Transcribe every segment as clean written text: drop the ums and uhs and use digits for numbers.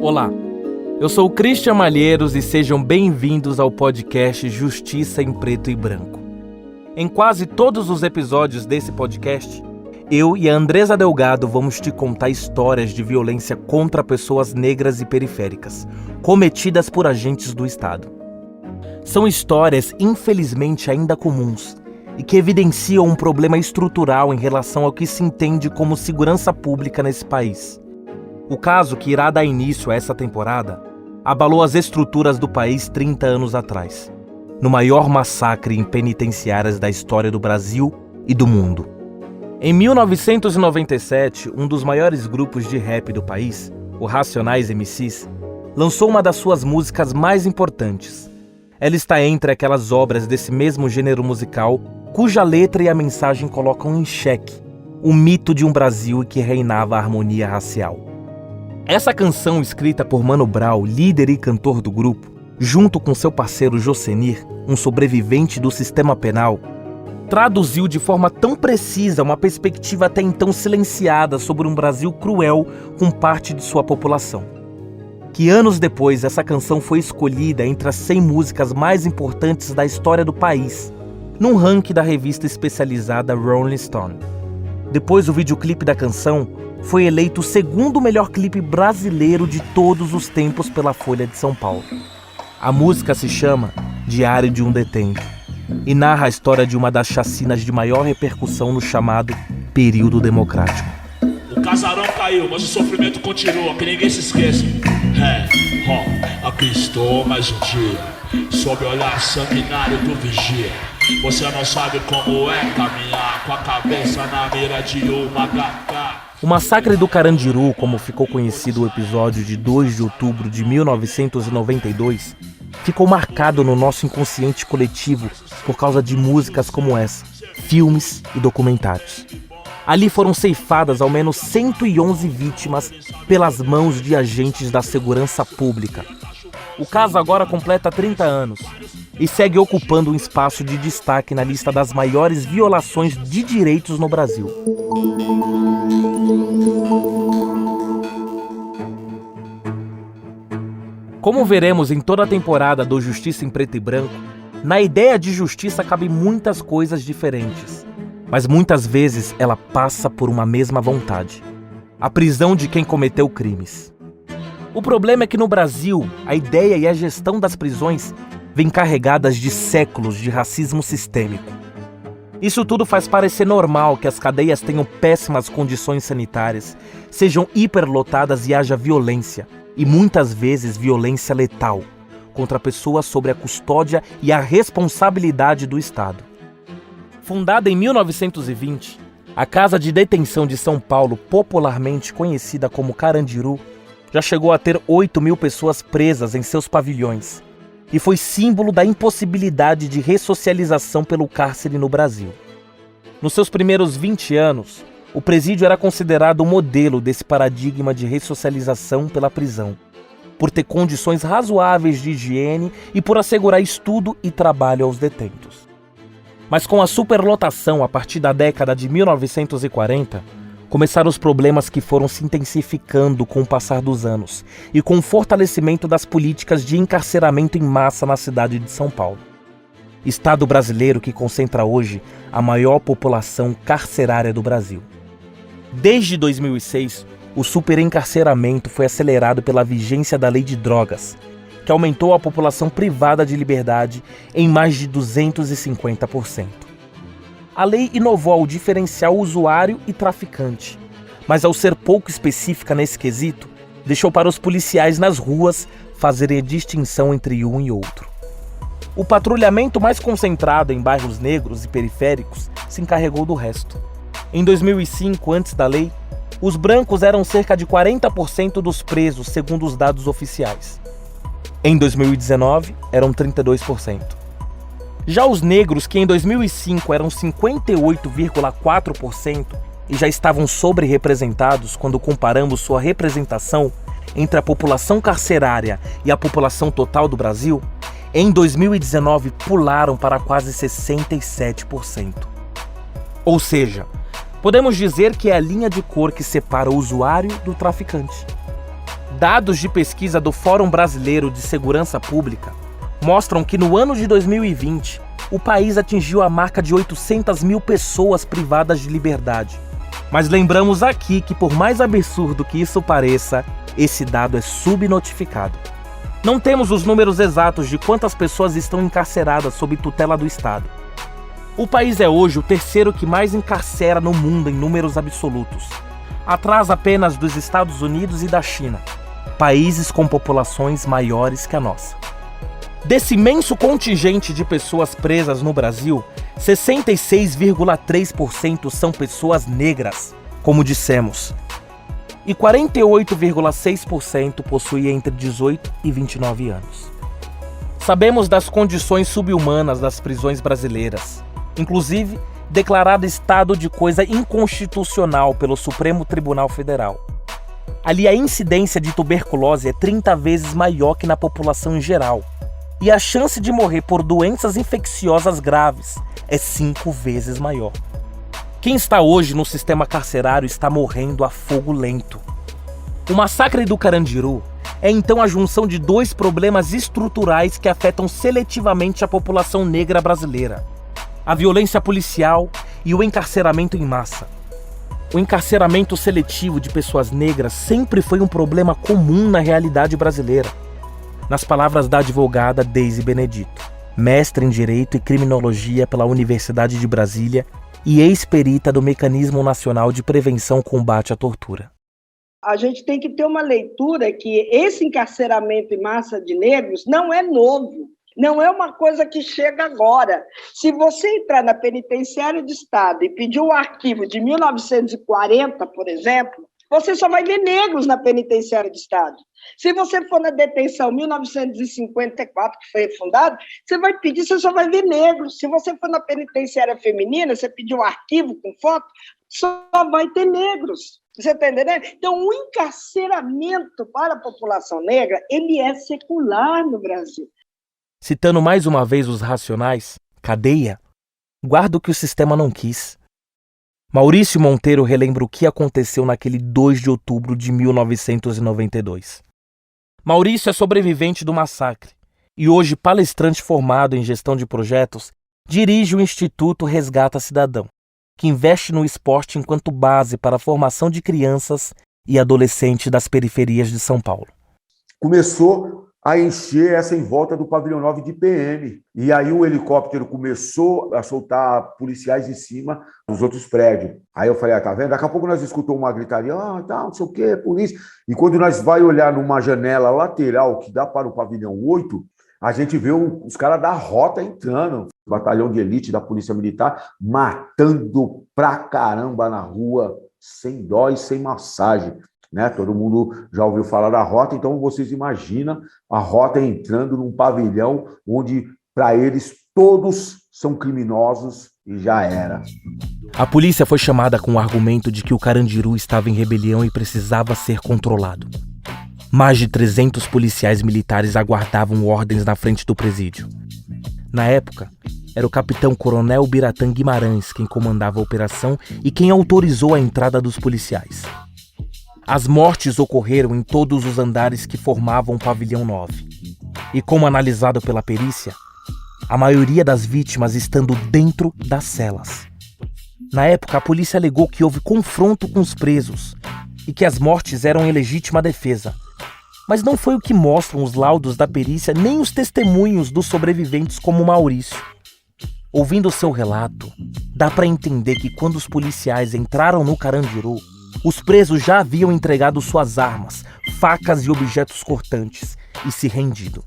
Olá, eu sou o Christian Malheiros e sejam bem-vindos ao podcast Justiça em Preto e Branco. Em quase todos os episódios desse podcast, eu e a Andresa Delgado vamos te contar histórias de violência contra pessoas negras e periféricas, cometidas por agentes do Estado. São histórias, infelizmente, ainda comuns e que evidenciam um problema estrutural em relação ao que se entende como segurança pública nesse país. O caso que irá dar início a essa temporada abalou as estruturas do país 30 anos atrás, no maior massacre em penitenciárias da história do Brasil e do mundo. Em 1997, um dos maiores grupos de rap do país, o Racionais MCs, lançou uma das suas músicas mais importantes. Ela está entre aquelas obras desse mesmo gênero musical cuja letra e a mensagem colocam em xeque o mito de um Brasil em que reinava a harmonia racial. Essa canção, escrita por Mano Brown, líder e cantor do grupo, junto com seu parceiro Jocenir, um sobrevivente do sistema penal, traduziu de forma tão precisa uma perspectiva até então silenciada sobre um Brasil cruel com parte de sua população. Que anos depois essa canção foi escolhida entre as 100 músicas mais importantes da história do país, num ranking da revista especializada Rolling Stone. Depois, o videoclipe da canção foi eleito o segundo melhor clipe brasileiro de todos os tempos pela Folha de São Paulo. A música se chama Diário de um Detento e narra a história de uma das chacinas de maior repercussão no chamado período democrático. O casarão caiu, mas o sofrimento continua, que ninguém se esqueça. Aqui estou mais um dia, sob o olhar sanguinário do vigia. Você não sabe como é caminhar com a cabeça na mira de uma gata. O massacre do Carandiru, como ficou conhecido o episódio de 2 de outubro de 1992, ficou marcado no nosso inconsciente coletivo por causa de músicas como essa, filmes e documentários. Ali foram ceifadas ao menos 111 vítimas pelas mãos de agentes da segurança pública. O caso agora completa 30 anos e segue ocupando um espaço de destaque na lista das maiores violações de direitos no Brasil. Como veremos em toda a temporada do Justiça em Preto e Branco, na ideia de justiça cabem muitas coisas diferentes, mas muitas vezes ela passa por uma mesma vontade: a prisão de quem cometeu crimes. O problema é que no Brasil, a ideia e a gestão das prisões vêm carregadas de séculos de racismo sistêmico. Isso tudo faz parecer normal que as cadeias tenham péssimas condições sanitárias, sejam hiperlotadas e haja violência, e muitas vezes violência letal, contra pessoas sob a custódia e a responsabilidade do Estado. Fundada em 1920, a Casa de Detenção de São Paulo, popularmente conhecida como Carandiru, já chegou a ter 8.000 pessoas presas em seus pavilhões e foi símbolo da impossibilidade de ressocialização pelo cárcere no Brasil. Nos seus primeiros 20 anos, o presídio era considerado o modelo desse paradigma de ressocialização pela prisão, por ter condições razoáveis de higiene e por assegurar estudo e trabalho aos detentos. Mas com a superlotação a partir da década de 1940, começaram os problemas que foram se intensificando com o passar dos anos e com o fortalecimento das políticas de encarceramento em massa na cidade de São Paulo. Estado brasileiro que concentra hoje a maior população carcerária do Brasil. Desde 2006, o superencarceramento foi acelerado pela vigência da Lei de Drogas, que aumentou a população privada de liberdade em mais de 250%. A lei inovou ao diferenciar o usuário e traficante, mas ao ser pouco específica nesse quesito, deixou para os policiais nas ruas fazerem a distinção entre um e outro. O patrulhamento mais concentrado em bairros negros e periféricos se encarregou do resto. Em 2005, antes da lei, os brancos eram cerca de 40% dos presos, segundo os dados oficiais. Em 2019, eram 32%. Já os negros, que em 2005 eram 58,4% e já estavam sobre-representados quando comparamos sua representação entre a população carcerária e a população total do Brasil, Em 2019, pularam para quase 67%. Ou seja, podemos dizer que é a linha de cor que separa o usuário do traficante. Dados de pesquisa do Fórum Brasileiro de Segurança Pública mostram que no ano de 2020, o país atingiu a marca de 800 mil pessoas privadas de liberdade. Mas lembramos aqui que, por mais absurdo que isso pareça, esse dado é subnotificado. Não temos os números exatos de quantas pessoas estão encarceradas sob tutela do Estado. O país é hoje o terceiro que mais encarcera no mundo em números absolutos, atrás apenas dos Estados Unidos e da China, países com populações maiores que a nossa. Desse imenso contingente de pessoas presas no Brasil, 66,3% são pessoas negras, como dissemos, e 48,6% possuem entre 18 e 29 anos. Sabemos das condições subhumanas das prisões brasileiras, inclusive declarado estado de coisa inconstitucional pelo Supremo Tribunal Federal. Ali a incidência de tuberculose é 30 vezes maior que na população em geral, e a chance de morrer por doenças infecciosas graves é 5 vezes maior. Quem está hoje no sistema carcerário está morrendo a fogo lento. O massacre do Carandiru é então a junção de dois problemas estruturais que afetam seletivamente a população negra brasileira: a violência policial e o encarceramento em massa. O encarceramento seletivo de pessoas negras sempre foi um problema comum na realidade brasileira. Nas palavras da advogada Deise Benedito, mestre em Direito e Criminologia pela Universidade de Brasília e ex-perita do Mecanismo Nacional de Prevenção e Combate à Tortura. A gente tem que ter uma leitura que esse encarceramento em massa de negros não é novo, não é uma coisa que chega agora. Se você entrar na penitenciária de Estado e pedir o arquivo de 1940, por exemplo, você só vai ver negros na penitenciária de Estado. Se você for na detenção 1954, que foi fundada, você vai pedir, você só vai ver negros. Se você for na penitenciária feminina, você pedir um arquivo com foto, só vai ter negros. Você está entendendo? Então, o encarceramento para a população negra, ele é secular no Brasil. Citando mais uma vez os Racionais, cadeia, guarda o que o sistema não quis. Maurício Monteiro relembra o que aconteceu naquele 2 de outubro de 1992. Maurício é sobrevivente do massacre e hoje palestrante formado em gestão de projetos, dirige o Instituto Resgata Cidadão, que investe no esporte enquanto base para a formação de crianças e adolescentes das periferias de São Paulo. Começou a encher essa em volta do pavilhão 9 de PM. E aí o helicóptero começou a soltar policiais em cima dos outros prédios. Aí eu falei, tá vendo? Daqui a pouco nós escutamos uma gritaria, não sei o quê, polícia. E quando nós vai olhar numa janela lateral que dá para o pavilhão 8, a gente vê os caras da rota entrando, batalhão de elite da Polícia Militar, matando pra caramba na rua, sem dó e sem massagem. Né? Todo mundo já ouviu falar da rota, então vocês imaginam a rota entrando num pavilhão onde, para eles, todos são criminosos e já era. A polícia foi chamada com o argumento de que o Carandiru estava em rebelião e precisava ser controlado. Mais de 300 policiais militares aguardavam ordens na frente do presídio. Na época, era o capitão-coronel Biratã Guimarães quem comandava a operação e quem autorizou a entrada dos policiais. As mortes ocorreram em todos os andares que formavam o pavilhão 9. E como analisado pela perícia, a maioria das vítimas estando dentro das celas. Na época, a polícia alegou que houve confronto com os presos e que as mortes eram em legítima defesa. Mas não foi o que mostram os laudos da perícia nem os testemunhos dos sobreviventes como Maurício. Ouvindo o seu relato, dá para entender que quando os policiais entraram no Carandiru, os presos já haviam entregado suas armas, facas e objetos cortantes e se rendido.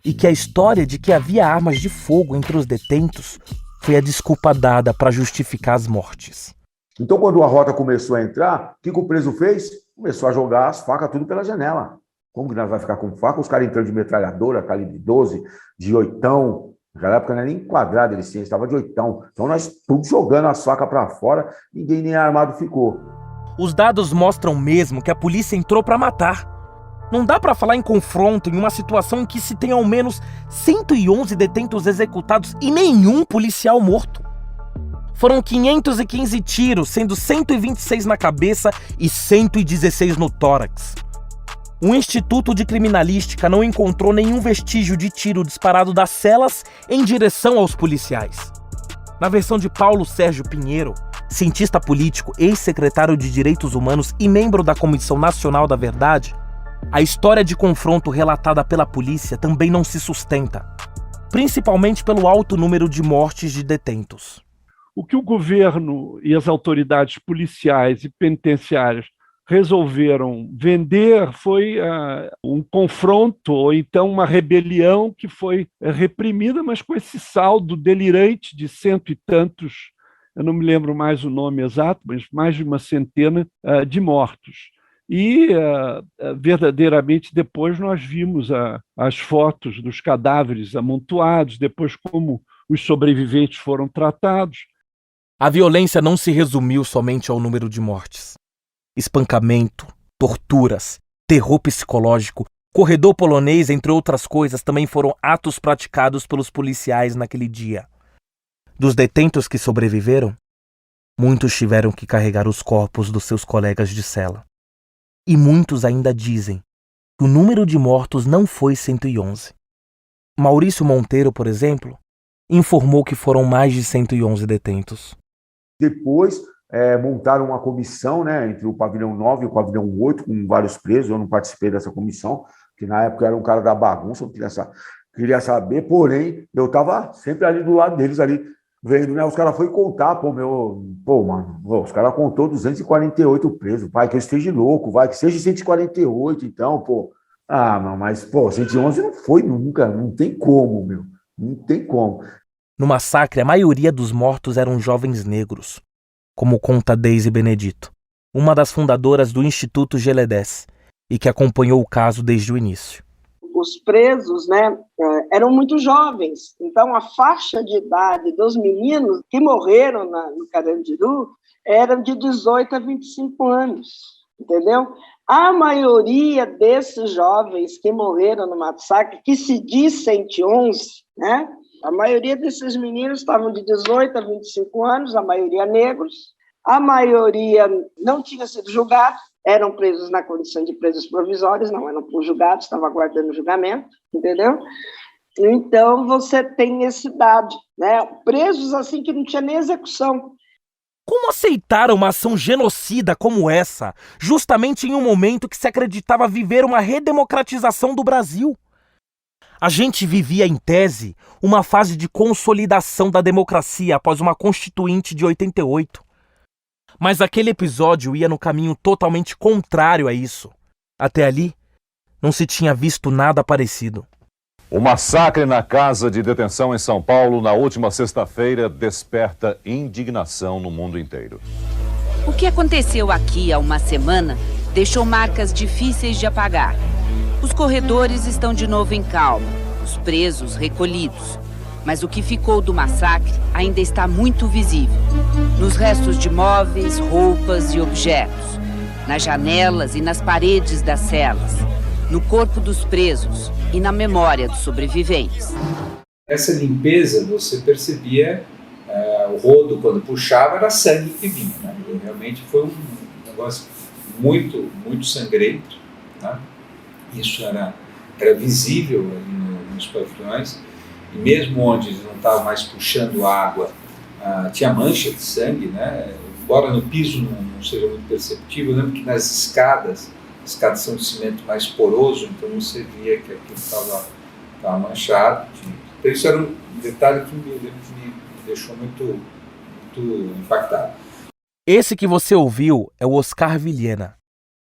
E que a história de que havia armas de fogo entre os detentos foi a desculpa dada para justificar as mortes. Então, quando a rota começou a entrar, o que o preso fez? Começou a jogar as facas tudo pela janela. Como que nós vamos ficar com faca? Os caras entrando de metralhadora, calibre 12, de oitão. Naquela época não era nem quadrado, eles estavam de oitão. Então nós tudo jogando as facas para fora, ninguém nem armado ficou. Os dados mostram mesmo que a polícia entrou para matar. Não dá pra falar em confronto em uma situação em que se tem ao menos 111 detentos executados e nenhum policial morto. Foram 515 tiros, sendo 126 na cabeça e 116 no tórax. O Instituto de Criminalística não encontrou nenhum vestígio de tiro disparado das celas em direção aos policiais. Na versão de Paulo Sérgio Pinheiro, cientista político, ex-secretário de Direitos Humanos e membro da Comissão Nacional da Verdade, a história de confronto relatada pela polícia também não se sustenta, principalmente pelo alto número de mortes de detentos. O que o governo e as autoridades policiais e penitenciárias resolveram vender foi um confronto ou então uma rebelião que foi reprimida, mas com esse saldo delirante de cento e tantos, eu não me lembro mais o nome exato, mas mais de uma centena de mortos. E verdadeiramente depois nós vimos as fotos dos cadáveres amontoados, depois como os sobreviventes foram tratados. A violência não se resumiu somente ao número de mortes. Espancamento, torturas, terror psicológico, corredor polonês, entre outras coisas, também foram atos praticados pelos policiais naquele dia. Dos detentos que sobreviveram, muitos tiveram que carregar os corpos dos seus colegas de cela. E muitos ainda dizem que o número de mortos não foi 111. Maurício Monteiro, por exemplo, informou que foram mais de 111 detentos. Depois, montaram uma comissão, né, entre o pavilhão 9 e o pavilhão 8, com vários presos. Eu não participei dessa comissão, que na época era um cara da bagunça, eu queria saber, porém, eu estava sempre ali do lado deles, ali, vendo, né? Os caras foram contar, os caras contou 248 presos, pai, que eu esteja louco, vai, que seja 148, então, mas 111 não foi nunca, não tem como, não tem como. No massacre, a maioria dos mortos eram jovens negros, como conta Deise Benedito, uma das fundadoras do Instituto Geledés, e que acompanhou o caso desde o início. Os presos, né, eram muito jovens, então a faixa de idade dos meninos que morreram no Carandiru eram de 18 a 25 anos, entendeu? A maioria desses jovens que morreram no massacre, que se diz 111, né, a maioria desses meninos estavam de 18 a 25 anos, a maioria negros, a maioria não tinha sido julgado, eram presos na condição de presos provisórios, não eram julgados, estavam aguardando julgamento, entendeu? Então, você tem esse dado, né? Presos assim que não tinha nem execução. Como aceitar uma ação genocida como essa, justamente em um momento que se acreditava viver uma redemocratização do Brasil? A gente vivia, em tese, uma fase de consolidação da democracia após uma Constituinte de 88. Mas aquele episódio ia no caminho totalmente contrário a isso. Até ali, não se tinha visto nada parecido. O massacre na casa de detenção em São Paulo na última sexta-feira desperta indignação no mundo inteiro. O que aconteceu aqui há uma semana deixou marcas difíceis de apagar. Os corredores estão de novo em calma, os presos recolhidos. Mas o que ficou do massacre ainda está muito visível. Nos restos de móveis, roupas e objetos. Nas janelas e nas paredes das celas. No corpo dos presos e na memória dos sobreviventes. Essa limpeza, você percebia, o rodo, quando puxava, era sangue que vinha. Né? E realmente foi um negócio muito, muito sangrento. Né? Isso era visível ali nos pavilhões. E mesmo onde eles não estavam mais puxando água, tinha mancha de sangue, né? Embora no piso não seja muito perceptível, eu lembro que nas escadas, as escadas são de cimento mais poroso, então você via que aquilo estava manchado. Então isso era um detalhe que me deixou muito impactado. Esse que você ouviu é o Oscar Vilhena,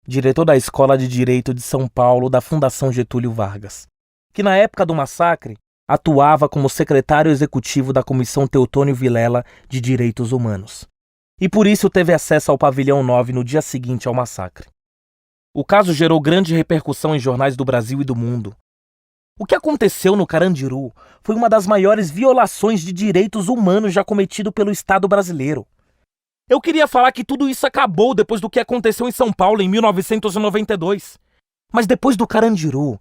diretor da Escola de Direito de São Paulo da Fundação Getúlio Vargas, que na época do massacre atuava como secretário executivo da Comissão Teotônio Vilela de Direitos Humanos. E por isso teve acesso ao pavilhão 9 no dia seguinte ao massacre. O caso gerou grande repercussão em jornais do Brasil e do mundo. O que aconteceu no Carandiru foi uma das maiores violações de direitos humanos já cometido pelo Estado brasileiro. Eu queria falar que tudo isso acabou depois do que aconteceu em São Paulo em 1992. Mas depois do Carandiru,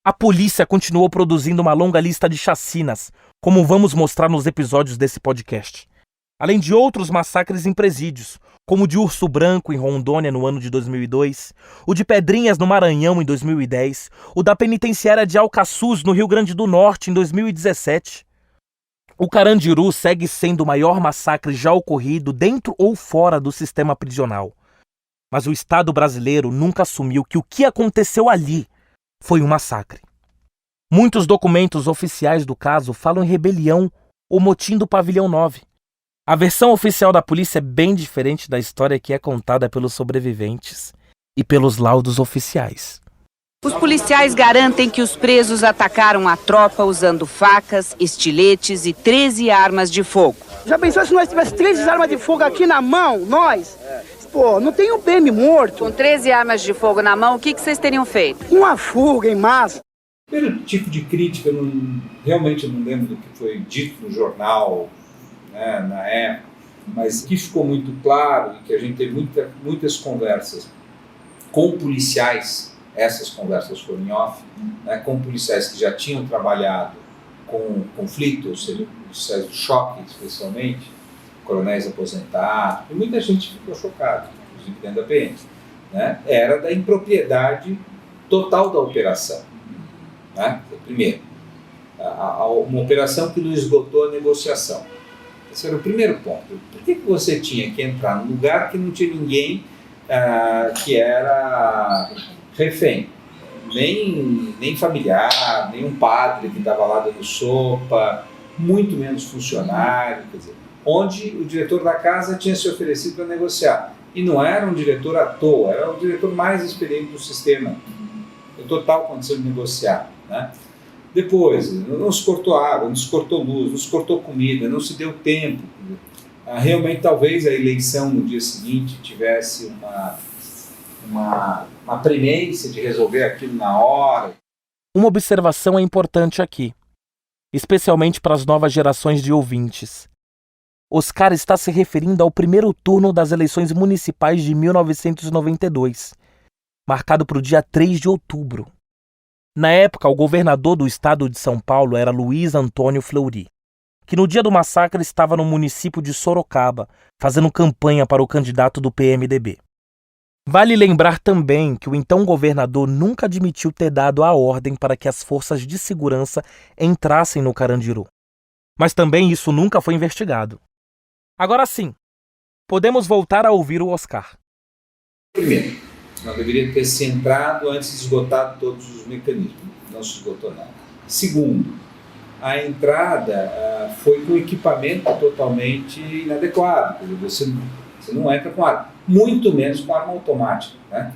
a polícia continuou produzindo uma longa lista de chacinas, como vamos mostrar nos episódios desse podcast. Além de outros massacres em presídios, como o de Urso Branco, em Rondônia, no ano de 2002, o de Pedrinhas, no Maranhão, em 2010, o da penitenciária de Alcaçuz, no Rio Grande do Norte, em 2017. O Carandiru segue sendo o maior massacre já ocorrido dentro ou fora do sistema prisional. Mas o Estado brasileiro nunca assumiu que o que aconteceu ali foi um massacre. Muitos documentos oficiais do caso falam em rebelião ou motim do Pavilhão 9. A versão oficial da polícia é bem diferente da história que é contada pelos sobreviventes e pelos laudos oficiais. Os policiais garantem que os presos atacaram a tropa usando facas, estiletes e 13 armas de fogo. Já pensou se nós tivéssemos 13 armas de fogo aqui na mão, nós? Pô, não tem um PM morto. Com 13 armas de fogo na mão, o que vocês teriam feito? Uma fuga em massa. O primeiro tipo de crítica, realmente eu não lembro do que foi dito no jornal, né, na época, mas que ficou muito claro e que a gente teve muitas conversas com policiais, essas conversas foram em off, né, com policiais que já tinham trabalhado com conflito, ou seja, policiais do choque especialmente, coronéis aposentados, e muita gente ficou chocada, inclusive dentro da PM, né, era da impropriedade total da operação. Né? Primeiro, uma operação que não esgotou a negociação. Esse era o primeiro ponto. Por que você tinha que entrar num lugar que não tinha ninguém que era refém? Nem familiar, nem um padre que estava lá dando sopa, muito menos funcionário, quer dizer, onde o diretor da casa tinha se oferecido para negociar. E não era um diretor à toa, era o diretor mais experiente do sistema. Em total condição de negociar. Né? Depois, não se cortou água, não se cortou luz, não se cortou comida, não se deu tempo. Realmente, talvez a eleição no dia seguinte tivesse uma premência de resolver aquilo na hora. Uma observação é importante aqui, especialmente para as novas gerações de ouvintes. Oscar está se referindo ao primeiro turno das eleições municipais de 1992, marcado para o dia 3 de outubro. Na época, o governador do estado de São Paulo era Luiz Antônio Fleury, que no dia do massacre estava no município de Sorocaba, fazendo campanha para o candidato do PMDB. Vale lembrar também que o então governador nunca admitiu ter dado a ordem para que as forças de segurança entrassem no Carandiru. Mas também isso nunca foi investigado. Agora sim, podemos voltar a ouvir o Oscar. Primeiro, não deveria ter se entrado antes de esgotar todos os mecanismos. Não se esgotou nada. Segundo, a entrada foi com equipamento totalmente inadequado. Você não entra com arma, muito menos com arma automática. Né?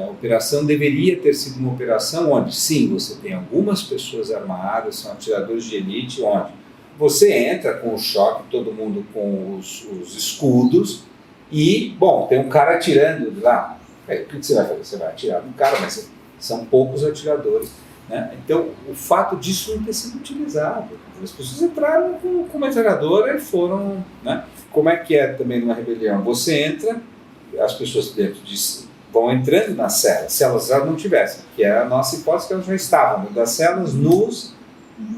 A operação deveria ter sido uma operação onde, sim, você tem algumas pessoas armadas, são atiradores de elite, onde você entra com o choque, todo mundo com os escudos, e, bom, tem um cara atirando lá. O que você vai fazer? Você vai atirar no cara, mas são poucos atiradores. Né? Então, o fato disso não ter sido utilizado. As pessoas entraram com metralhadora e foram... Né? Como é que é também numa rebelião? Você entra, as pessoas dentro vão entrando nas celas, se elas já não tivessem, que é a nossa hipótese que elas já estavam, das celas nus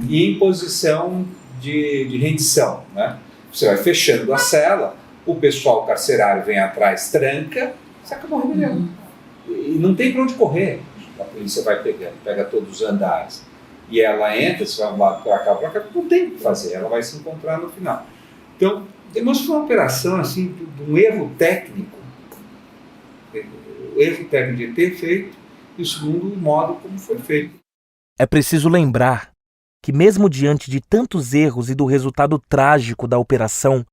e em posição de rendição. Né? Você vai fechando a cela, o pessoal carcerário vem atrás, tranca, você acabou a rebelião. E não tem para onde correr. A polícia vai pegando, pega todos os andares. E ela entra, se vai um lado para cá, não tem o que fazer, ela vai se encontrar no final. Então, demonstrou uma operação assim, de um erro técnico. O erro técnico de ter feito, e o segundo, o modo como foi feito. É preciso lembrar que, mesmo diante de tantos erros e do resultado trágico da operação,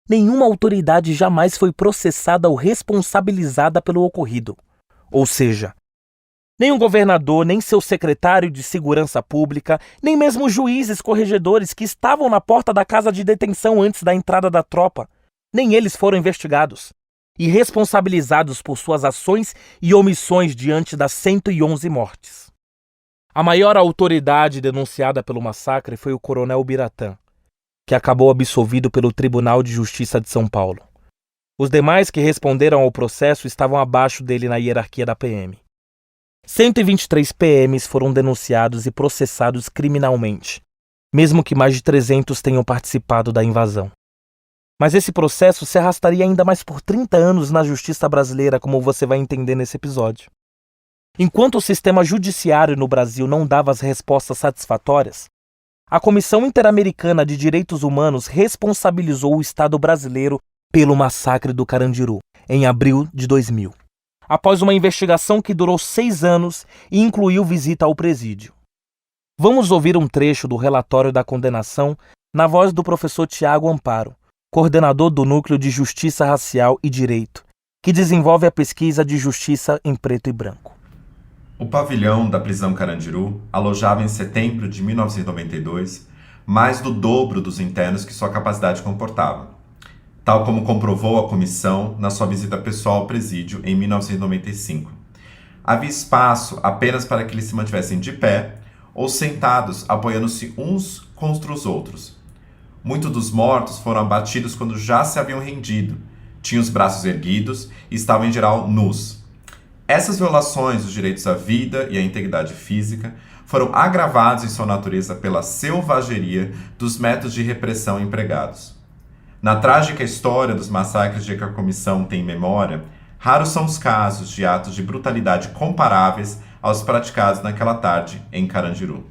nenhuma autoridade jamais foi processada ou responsabilizada pelo ocorrido. Ou seja, nem o governador, nem seu secretário de Segurança Pública, nem mesmo os juízes corregedores que estavam na porta da casa de detenção antes da entrada da tropa, nem eles foram investigados e responsabilizados por suas ações e omissões diante das 111 mortes. A maior autoridade denunciada pelo massacre foi o coronel Biratã, que acabou absolvido pelo Tribunal de Justiça de São Paulo. Os demais que responderam ao processo estavam abaixo dele na hierarquia da PM. 123 PMs foram denunciados e processados criminalmente, mesmo que mais de 300 tenham participado da invasão. Mas esse processo se arrastaria ainda mais por 30 anos na justiça brasileira, como você vai entender nesse episódio. Enquanto o sistema judiciário no Brasil não dava as respostas satisfatórias, a Comissão Interamericana de Direitos Humanos responsabilizou o Estado brasileiro pelo massacre do Carandiru, em abril de 2000, após uma investigação que durou 6 anos e incluiu visita ao presídio. Vamos ouvir um trecho do relatório da condenação na voz do professor Tiago Amparo, coordenador do Núcleo de Justiça Racial e Direito, que desenvolve a pesquisa de justiça em preto e branco. O pavilhão da prisão Carandiru alojava em setembro de 1992 mais do dobro dos internos que sua capacidade comportava, tal como comprovou a comissão na sua visita pessoal ao presídio em 1995. Havia espaço apenas para que eles se mantivessem de pé ou sentados, apoiando-se uns contra os outros. Muitos dos mortos foram abatidos quando já se haviam rendido, tinham os braços erguidos e estavam em geral nus. Essas violações dos direitos à vida e à integridade física foram agravados em sua natureza pela selvageria dos métodos de repressão empregados. Na trágica história dos massacres de que a comissão tem memória, raros são os casos de atos de brutalidade comparáveis aos praticados naquela tarde em Carandiru.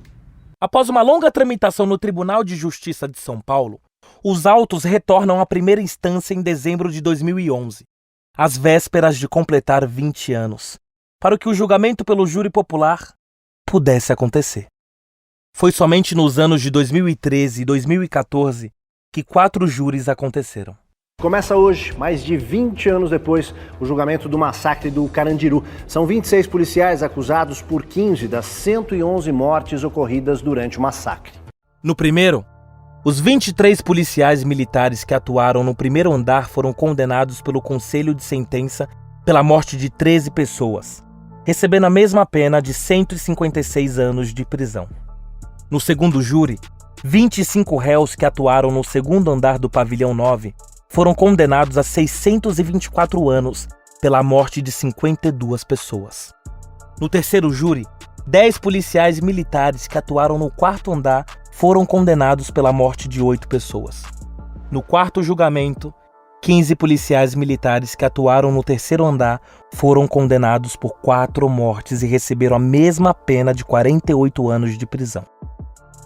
Após uma longa tramitação no Tribunal de Justiça de São Paulo, os autos retornam à primeira instância em dezembro de 2011, às vésperas de completar 20 anos, para que o julgamento pelo júri popular pudesse acontecer. Foi somente nos anos de 2013 e 2014 que 4 júris aconteceram. Começa hoje, mais de 20 anos depois, o julgamento do massacre do Carandiru. São 26 policiais acusados por 15 das 111 mortes ocorridas durante o massacre. No primeiro, os 23 policiais militares que atuaram no primeiro andar foram condenados pelo Conselho de Sentença pela morte de 13 pessoas, recebendo a mesma pena de 156 anos de prisão. No segundo júri, 25 réus que atuaram no segundo andar do pavilhão 9 foram condenados a 624 anos pela morte de 52 pessoas. No terceiro júri, 10 policiais militares que atuaram no quarto andar foram condenados pela morte de 8 pessoas. No quarto julgamento, 15 policiais militares que atuaram no terceiro andar foram condenados por 4 mortes e receberam a mesma pena de 48 anos de prisão.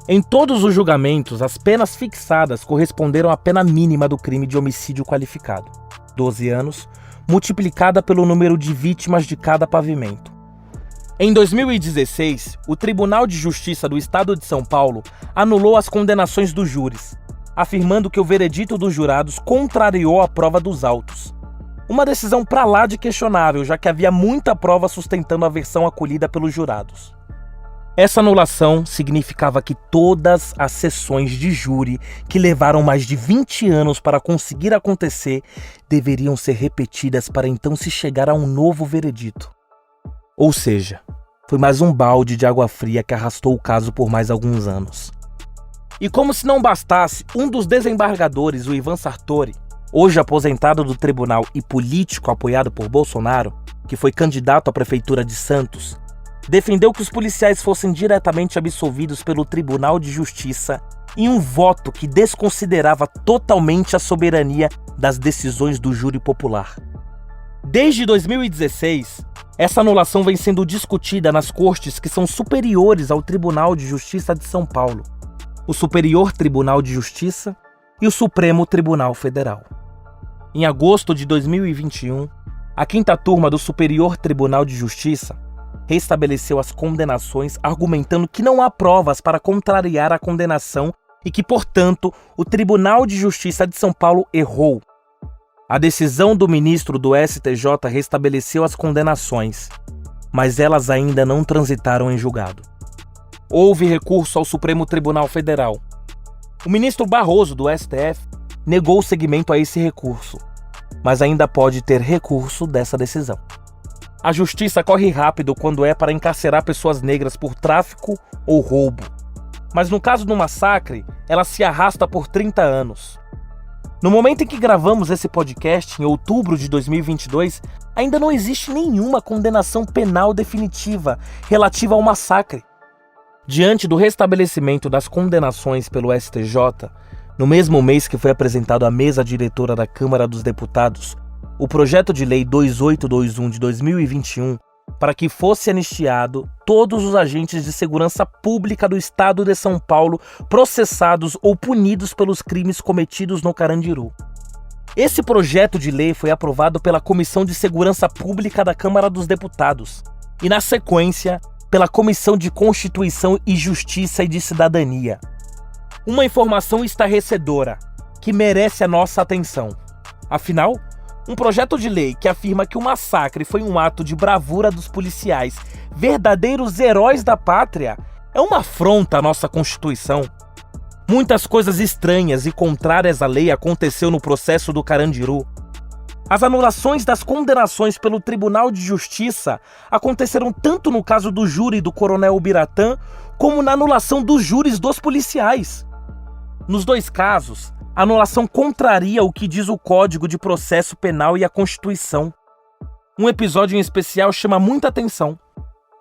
Em todos os julgamentos, as penas fixadas corresponderam à pena mínima do crime de homicídio qualificado, 12 anos, multiplicada pelo número de vítimas de cada pavimento. Em 2016, o Tribunal de Justiça do Estado de São Paulo anulou as condenações dos júris, afirmando que o veredito dos jurados contrariou a prova dos autos. Uma decisão pra lá de questionável, já que havia muita prova sustentando a versão acolhida pelos jurados. Essa anulação significava que todas as sessões de júri que levaram mais de 20 anos para conseguir acontecer deveriam ser repetidas para então se chegar a um novo veredito. Ou seja, foi mais um balde de água fria que arrastou o caso por mais alguns anos. E como se não bastasse, um dos desembargadores, o Ivan Sartori, hoje aposentado do tribunal e político apoiado por Bolsonaro, que foi candidato à prefeitura de Santos, defendeu que os policiais fossem diretamente absolvidos pelo Tribunal de Justiça em um voto que desconsiderava totalmente a soberania das decisões do júri popular. Desde 2016, essa anulação vem sendo discutida nas cortes que são superiores ao Tribunal de Justiça de São Paulo, o Superior Tribunal de Justiça e o Supremo Tribunal Federal. Em agosto de 2021, a 5ª turma do Superior Tribunal de Justiça restabeleceu as condenações, argumentando que não há provas para contrariar a condenação e que, portanto, o Tribunal de Justiça de São Paulo errou. A decisão do ministro do STJ restabeleceu as condenações, mas elas ainda não transitaram em julgado. Houve recurso ao Supremo Tribunal Federal. O ministro Barroso, do STF, negou o seguimento a esse recurso, mas ainda pode ter recurso dessa decisão. A justiça corre rápido quando é para encarcerar pessoas negras por tráfico ou roubo. Mas no caso do massacre, ela se arrasta por 30 anos. No momento em que gravamos esse podcast, em outubro de 2022, ainda não existe nenhuma condenação penal definitiva relativa ao massacre. Diante do restabelecimento das condenações pelo STJ, no mesmo mês que foi apresentado à mesa diretora da Câmara dos Deputados, o projeto de lei 2821 de 2021, para que fosse anistiado todos os agentes de segurança pública do Estado de São Paulo processados ou punidos pelos crimes cometidos no Carandiru. Esse projeto de lei foi aprovado pela Comissão de Segurança Pública da Câmara dos Deputados e, na sequência, pela Comissão de Constituição e Justiça e de Cidadania. Uma informação estarrecedora que merece a nossa atenção. Afinal, um projeto de lei que afirma que o massacre foi um ato de bravura dos policiais, verdadeiros heróis da pátria, é uma afronta à nossa Constituição. Muitas coisas estranhas e contrárias à lei aconteceu no processo do Carandiru. As anulações das condenações pelo Tribunal de Justiça aconteceram tanto no caso do júri do Coronel Ubiratã, como na anulação dos júris dos policiais. Nos dois casos, a anulação contraria o que diz o Código de Processo Penal e a Constituição. Um episódio em especial chama muita atenção.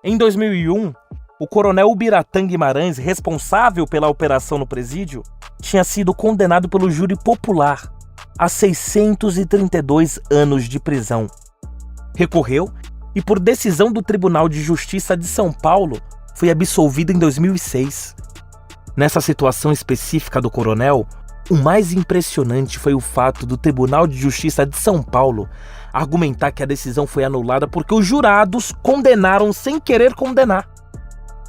Em 2001, o Coronel Ubiratã Guimarães, responsável pela operação no presídio, tinha sido condenado pelo júri popular a 632 anos de prisão. Recorreu e, por decisão do Tribunal de Justiça de São Paulo, foi absolvido em 2006. Nessa situação específica do coronel, o mais impressionante foi o fato do Tribunal de Justiça de São Paulo argumentar que a decisão foi anulada porque os jurados condenaram sem querer condenar.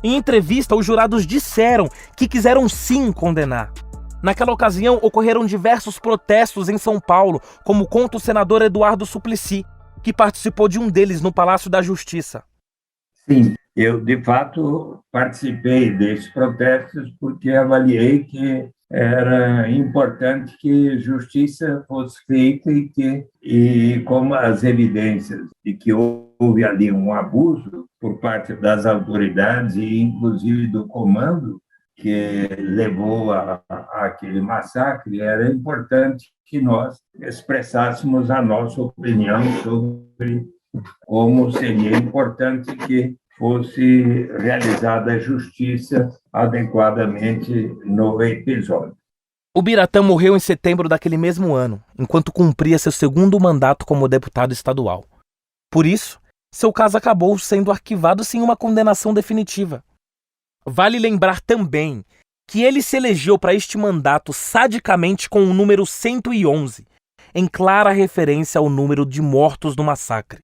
Em entrevista, os jurados disseram que quiseram sim condenar. Naquela ocasião, ocorreram diversos protestos em São Paulo, como conta o senador Eduardo Suplicy, que participou de um deles no Palácio da Justiça. Sim, eu de fato participei desses protestos porque avaliei que era importante que justiça fosse feita e como as evidências de que houve ali um abuso por parte das autoridades e inclusive do comando que levou a aquele massacre, era importante que nós expressássemos a nossa opinião sobre como seria importante que fosse realizada a justiça adequadamente no episódio. Ubiratã morreu em setembro daquele mesmo ano, enquanto cumpria seu segundo mandato como deputado estadual. Por isso, seu caso acabou sendo arquivado sem uma condenação definitiva. Vale lembrar também que ele se elegeu para este mandato sadicamente com o número 111, em clara referência ao número de mortos no massacre.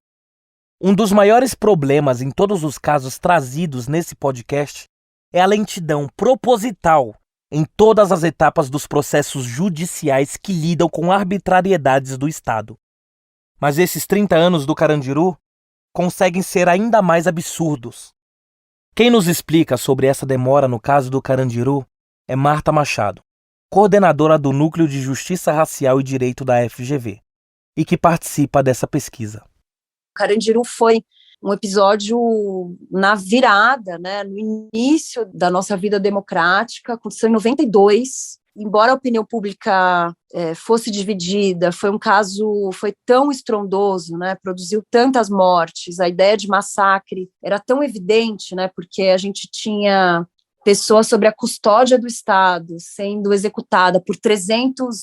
Um dos maiores problemas em todos os casos trazidos nesse podcast é a lentidão proposital em todas as etapas dos processos judiciais que lidam com arbitrariedades do Estado. Mas esses 30 anos do Carandiru conseguem ser ainda mais absurdos. Quem nos explica sobre essa demora no caso do Carandiru é Marta Machado, coordenadora do Núcleo de Justiça Racial e Direito da FGV, e que participa dessa pesquisa. O Carandiru foi um episódio na virada, né, no início da nossa vida democrática, aconteceu em 92. Embora a opinião pública fosse dividida, foi um caso, foi tão estrondoso, né, produziu tantas mortes, a ideia de massacre era tão evidente, né, porque a gente tinha pessoas sob a custódia do Estado sendo executada por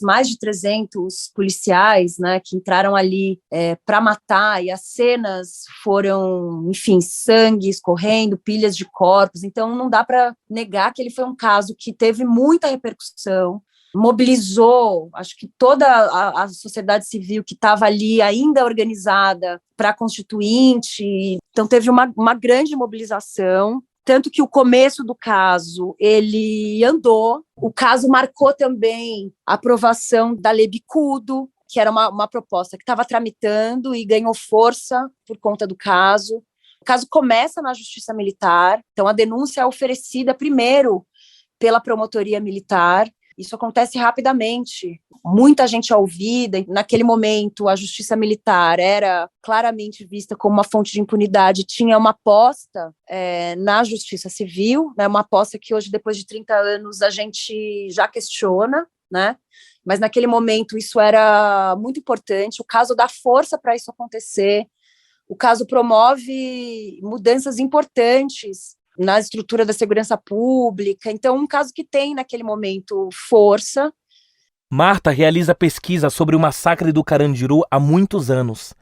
mais de 300 policiais, né, que entraram ali para matar, e as cenas foram, enfim, sangue escorrendo, pilhas de corpos. Então não dá para negar que ele foi um caso que teve muita repercussão, mobilizou, acho que toda a sociedade civil que estava ali ainda organizada para a Constituinte, então teve uma grande mobilização. Tanto que o começo do caso, ele andou. O caso marcou também a aprovação da Lei Bicudo, que era uma proposta que estava tramitando e ganhou força por conta do caso. O caso começa na Justiça Militar, então a denúncia é oferecida primeiro pela Promotoria Militar. Isso acontece rapidamente, muita gente é ouvida. Naquele momento, a Justiça Militar era claramente vista como uma fonte de impunidade, tinha uma aposta na Justiça Civil, né, uma aposta que hoje, depois de 30 anos, a gente já questiona, né? mas naquele momento isso era muito importante. O caso dá força para isso acontecer. O caso promove mudanças importantes na estrutura da segurança pública. Então, um caso que tem naquele momento força. Marta realiza pesquisa sobre o massacre do Carandiru há muitos anos,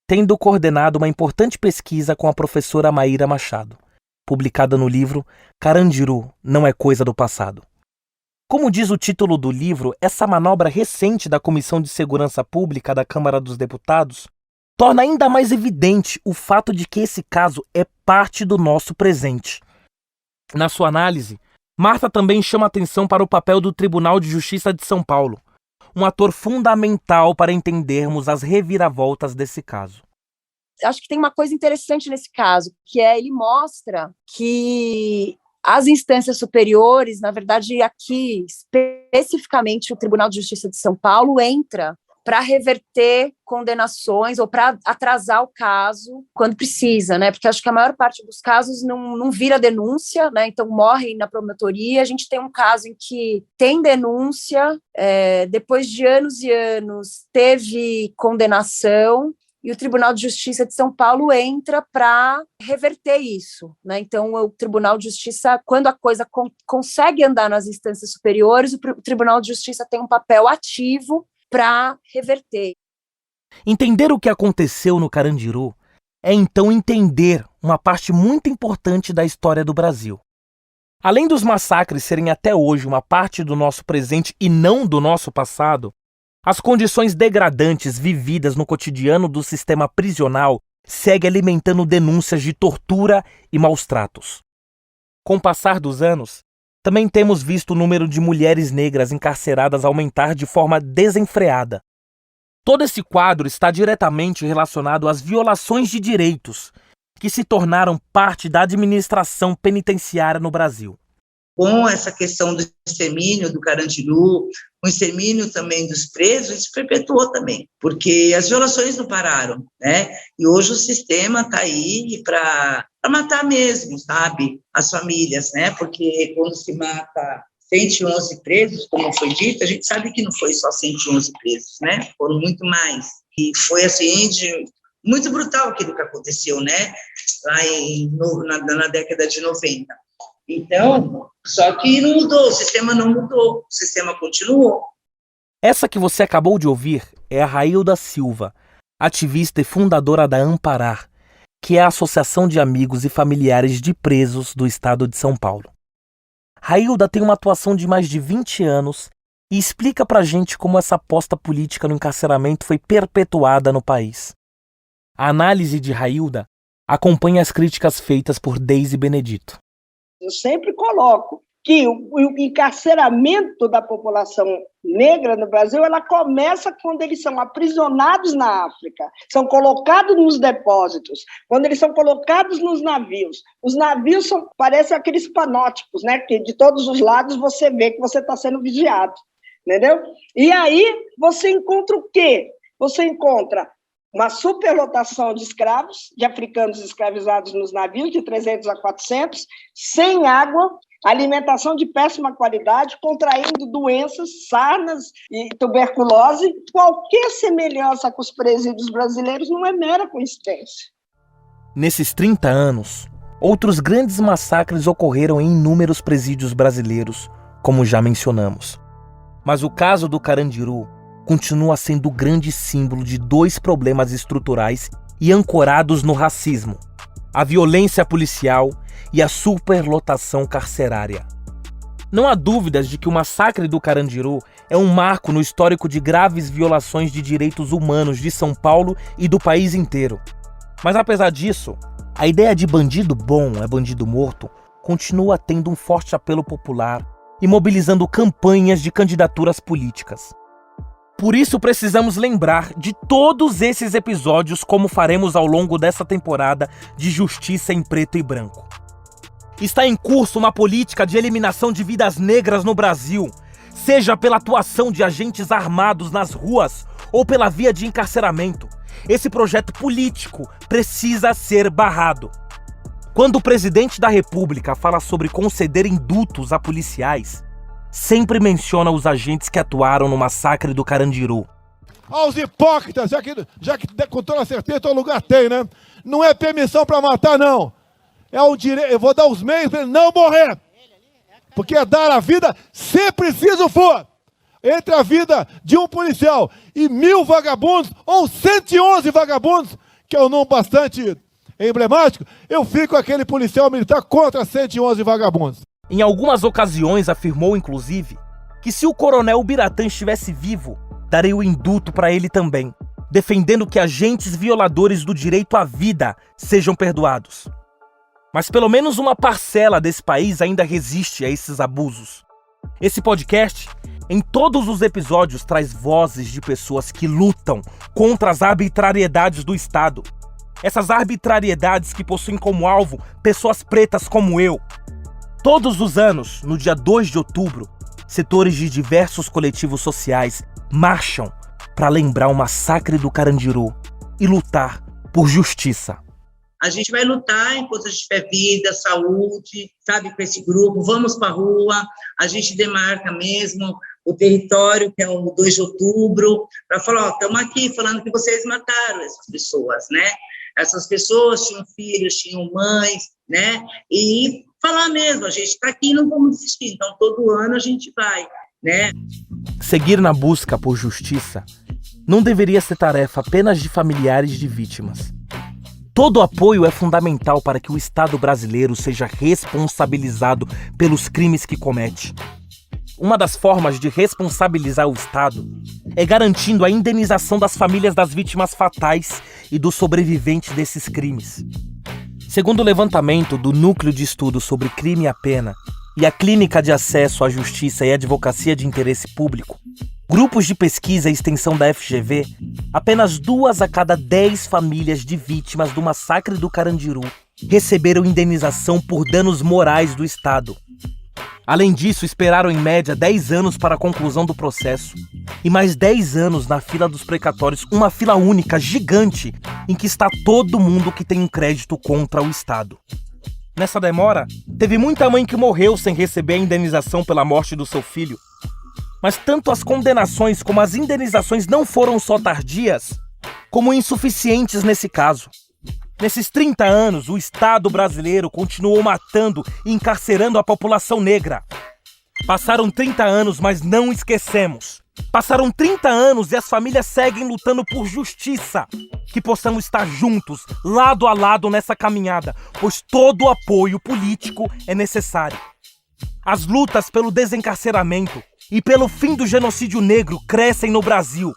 tendo coordenado uma importante pesquisa com a professora Maíra Machado, publicada no livro Carandiru não é coisa do passado. Como diz o título do livro, essa manobra recente da Comissão de Segurança Pública da Câmara dos Deputados torna ainda mais evidente o fato de que esse caso é parte do nosso presente. Na sua análise, Marta também chama atenção para o papel do Tribunal de Justiça de São Paulo, um ator fundamental para entendermos as reviravoltas desse caso. Acho que tem uma coisa interessante nesse caso, que ele mostra que as instâncias superiores, na verdade, aqui, especificamente o Tribunal de Justiça de São Paulo, entra para reverter condenações ou para atrasar o caso quando precisa, né? Porque acho que a maior parte dos casos não vira denúncia, né? Então morrem na promotoria. A gente tem um caso em que tem denúncia, depois de anos e anos teve condenação, e o Tribunal de Justiça de São Paulo entra para reverter isso, né? Então, o Tribunal de Justiça, quando a coisa consegue andar nas instâncias superiores, o Tribunal de Justiça tem um papel ativo para reverter. Entender o que aconteceu no Carandiru é então entender uma parte muito importante da história do Brasil. Além dos massacres serem até hoje uma parte do nosso presente e não do nosso passado, as condições degradantes vividas no cotidiano do sistema prisional seguem alimentando denúncias de tortura e maus-tratos. Com o passar dos anos, também temos visto o número de mulheres negras encarceradas aumentar de forma desenfreada. Todo esse quadro está diretamente relacionado às violações de direitos que se tornaram parte da administração penitenciária no Brasil. Com essa questão do extermínio do Carandiru, o extermínio também dos presos, isso perpetuou também, porque as violações não pararam, né? E hoje o sistema está aí para matar mesmo, sabe? As famílias, né? Porque quando se mata 111 presos, como foi dito, a gente sabe que não foi só 111 presos, né? Foram muito mais. E foi assim, muito brutal aquilo que aconteceu, né? Lá na década de 90. Então, só que não mudou, o sistema não mudou, o sistema continuou. Essa que você acabou de ouvir é a Railda Silva, ativista e fundadora da Amparar, que é a Associação de Amigos e Familiares de Presos do Estado de São Paulo. Railda tem uma atuação de mais de 20 anos e explica pra gente como essa aposta política no encarceramento foi perpetuada no país. A análise de Railda acompanha as críticas feitas por Deise Benedito. Eu sempre coloco que o encarceramento da população negra no Brasil, ela começa quando eles são aprisionados na África, são colocados nos depósitos, quando eles são colocados nos navios. Os navios parecem aqueles panótipos, né, que de todos os lados você vê que você está sendo vigiado, entendeu? E aí você encontra o quê? Você encontra uma superlotação de escravos, de africanos escravizados nos navios, de 300 a 400, sem água, alimentação de péssima qualidade, contraindo doenças, sarnas e tuberculose. Qualquer semelhança com os presídios brasileiros não é mera coincidência. Nesses 30 anos, outros grandes massacres ocorreram em inúmeros presídios brasileiros, como já mencionamos. Mas o caso do Carandiru continua sendo o grande símbolo de dois problemas estruturais e ancorados no racismo: a violência policial e a superlotação carcerária. Não há dúvidas de que o massacre do Carandiru é um marco no histórico de graves violações de direitos humanos de São Paulo e do país inteiro. Mas apesar disso, a ideia de bandido bom é bandido morto continua tendo um forte apelo popular e mobilizando campanhas de candidaturas políticas. Por isso precisamos lembrar de todos esses episódios, como faremos ao longo dessa temporada de Justiça em Preto e Branco. Está em curso uma política de eliminação de vidas negras no Brasil, seja pela atuação de agentes armados nas ruas ou pela via de encarceramento. Esse projeto político precisa ser barrado. Quando o presidente da República fala sobre conceder indultos a policiais, sempre menciona os agentes que atuaram no massacre do Carandiru. Aos hipócritas, já que com toda certeza todo lugar tem, né? Não é permissão para matar, não. É um direito. Eu vou dar os meios para ele não morrer. Porque é dar a vida, se preciso for, entre a vida de um policial e 1000 vagabundos, ou 111 vagabundos, que é um número bastante emblemático, eu fico aquele policial militar contra 111 vagabundos. Em algumas ocasiões afirmou, inclusive, que se o coronel Biratã estivesse vivo, daria o indulto para ele também, defendendo que agentes violadores do direito à vida sejam perdoados. Mas pelo menos uma parcela desse país ainda resiste a esses abusos. Esse podcast, em todos os episódios, traz vozes de pessoas que lutam contra as arbitrariedades do Estado. Essas arbitrariedades que possuem como alvo pessoas pretas como eu. Todos os anos, no dia 2 de outubro, setores de diversos coletivos sociais marcham para lembrar o massacre do Carandiru e lutar por justiça. A gente vai lutar enquanto a gente tiver vida, saúde, sabe, com esse grupo. Vamos para a rua, a gente demarca mesmo o território, que é o 2 de outubro, para falar, estamos aqui falando que vocês mataram essas pessoas, né? Essas pessoas tinham filhos, tinham mães, né? E falar mesmo, a gente está aqui e não vamos desistir. Então, todo ano a gente vai, né? Seguir na busca por justiça não deveria ser tarefa apenas de familiares de vítimas. Todo apoio é fundamental para que o Estado brasileiro seja responsabilizado pelos crimes que comete. Uma das formas de responsabilizar o Estado é garantindo a indenização das famílias das vítimas fatais e dos sobreviventes desses crimes. Segundo o levantamento do Núcleo de Estudos sobre Crime e a Pena e a Clínica de Acesso à Justiça e Advocacia de Interesse Público, grupos de pesquisa e extensão da FGV, apenas 2 a cada 10 famílias de vítimas do massacre do Carandiru receberam indenização por danos morais do Estado. Além disso, esperaram em média 10 anos para a conclusão do processo e mais 10 anos na fila dos precatórios, uma fila única, gigante, em que está todo mundo que tem um crédito contra o Estado. Nessa demora, teve muita mãe que morreu sem receber a indenização pela morte do seu filho. Mas tanto as condenações como as indenizações não foram só tardias, como insuficientes nesse caso. Nesses 30 anos, o Estado brasileiro continuou matando e encarcerando a população negra. Passaram 30 anos, mas não esquecemos. Passaram 30 anos e as famílias seguem lutando por justiça. Que possamos estar juntos, lado a lado nessa caminhada, pois todo apoio político é necessário. As lutas pelo desencarceramento e pelo fim do genocídio negro crescem no Brasil.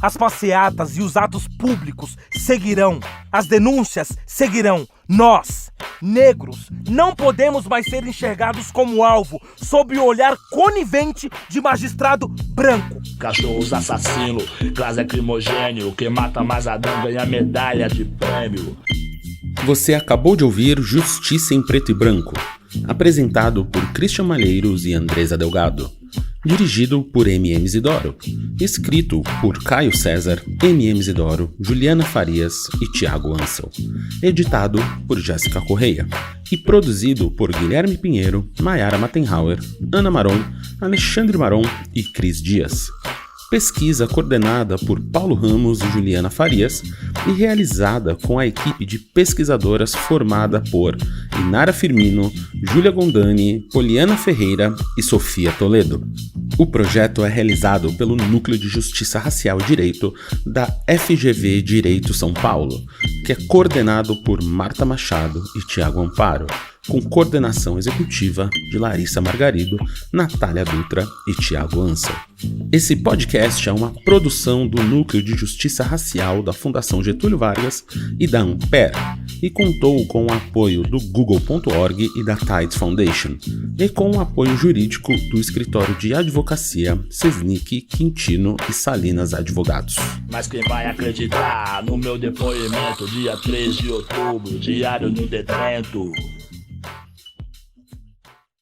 As passeatas e os atos públicos seguirão. As denúncias seguirão. Nós, negros, não podemos mais ser enxergados como alvo sob o olhar conivente de magistrado branco. Cachorros assassino, classe lacrimogênio, quem mata mais Adão ganha medalha de prêmio. Você acabou de ouvir Justiça em Preto e Branco, apresentado por Christian Malheiros e Andresa Delgado. Dirigido por M.M. Isidoro, escrito por Caio César, M.M. Isidoro, Juliana Farias e Thiago Ansel, editado por Jéssica Correia e produzido por Guilherme Pinheiro, Mayara Mattenhauer, Ana Maron, Alexandre Maron e Cris Dias. Pesquisa coordenada por Paulo Ramos e Juliana Farias e realizada com a equipe de pesquisadoras formada por Inara Firmino, Júlia Gondani, Poliana Ferreira e Sofia Toledo. O projeto é realizado pelo Núcleo de Justiça Racial e Direito da FGV Direito São Paulo, que é coordenado por Marta Machado e Tiago Amparo, com coordenação executiva de Larissa Margarido, Natália Dutra e Tiago Ansel. Esse podcast é uma produção do Núcleo de Justiça Racial da Fundação Getúlio Vargas e da Ampere, e contou com o apoio do Google.org e da Tides Foundation, e com o apoio jurídico do Escritório de Advocacia Sesnick, Quintino e Salinas Advogados. Mas quem vai acreditar no meu depoimento, dia 3 de outubro, diário do Detrento?